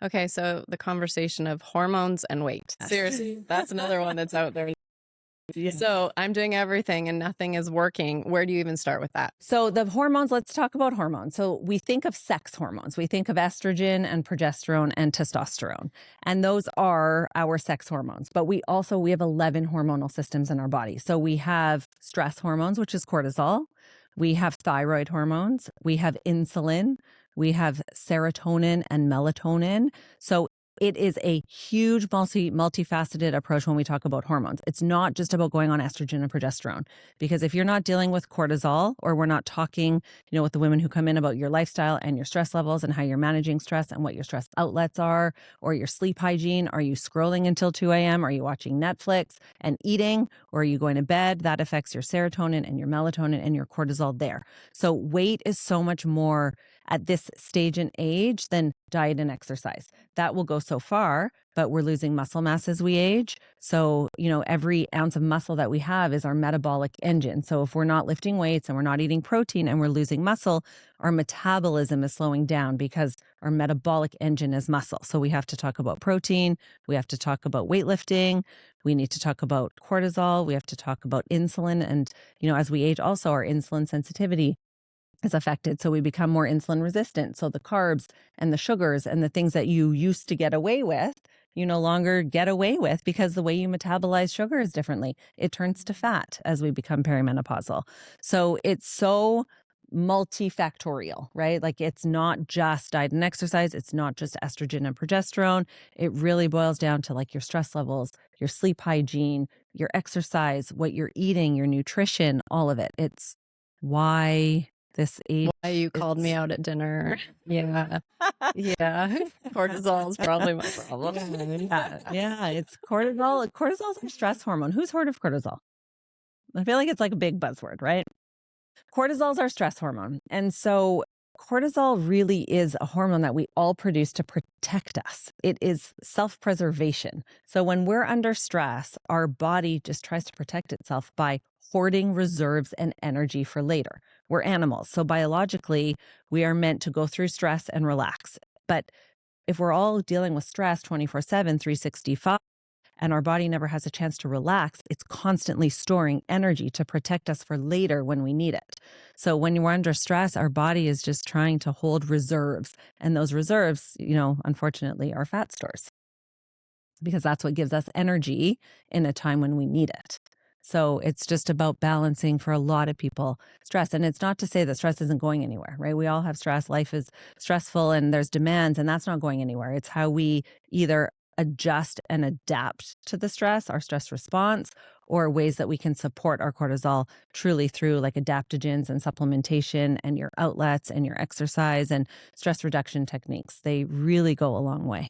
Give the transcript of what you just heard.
Okay, so the conversation of hormones and weight. Yes. Seriously, that's another one that's out there. Yes. So I'm doing everything and nothing is working. Where do you even start with that? So the hormones, let's talk about hormones. So we think of sex hormones. We think of estrogen and progesterone and testosterone. And those are our sex hormones. But we have 11 hormonal systems in our body. So we have stress hormones, which is cortisol. We have thyroid hormones. We have insulin. We have serotonin and melatonin. So it is a huge multifaceted approach when we talk about hormones. It's not just about going on estrogen and progesterone, because if you're not dealing with cortisol, or we're not talking, with the women who come in about your lifestyle and your stress levels and how you're managing stress and what your stress outlets are, or your sleep hygiene, are you scrolling until 2 a.m.? Are you watching Netflix and eating, or are you going to bed? That affects your serotonin and your melatonin and your cortisol there. So weight is so much more at this stage and age than diet and exercise. That will go so far, but we're losing muscle mass as we age. So, every ounce of muscle that we have is our metabolic engine. So if we're not lifting weights and we're not eating protein and we're losing muscle, our metabolism is slowing down because our metabolic engine is muscle. So we have to talk about protein. We have to talk about weightlifting. We need to talk about cortisol. We have to talk about insulin. And, as we age, also our insulin sensitivity is affected. So we become more insulin resistant. So the carbs and the sugars and the things that you used to get away with, you no longer get away with, because the way you metabolize sugar is differently. It turns to fat as we become perimenopausal. So it's so multifactorial, right? Like, it's not just diet and exercise. It's not just estrogen and progesterone. It really boils down to like your stress levels, your sleep hygiene, your exercise, what you're eating, your nutrition, all of it. It's why this age. Why you called me out at dinner. Yeah. Yeah. Cortisol is probably my problem. Yeah, it's cortisol. Cortisol is a stress hormone. Who's heard of cortisol? I feel like it's like a big buzzword, right? Cortisol is our stress hormone. And so cortisol really is a hormone that we all produce to protect us. It is self-preservation. So when we're under stress, our body just tries to protect itself by hoarding reserves and energy for later. We're animals. So biologically, we are meant to go through stress and relax. But if we're all dealing with stress 24/7, 365, and our body never has a chance to relax, it's constantly storing energy to protect us for later when we need it. So when we're under stress, our body is just trying to hold reserves. And those reserves, unfortunately, are fat stores, because that's what gives us energy in a time when we need it. So it's just about balancing for a lot of people stress. And it's not to say that stress isn't going anywhere, right? We all have stress. Life is stressful and there's demands, and that's not going anywhere. It's how we either adjust and adapt to the stress, our stress response, or ways that we can support our cortisol truly through like adaptogens and supplementation and your outlets and your exercise and stress reduction techniques. They really go a long way.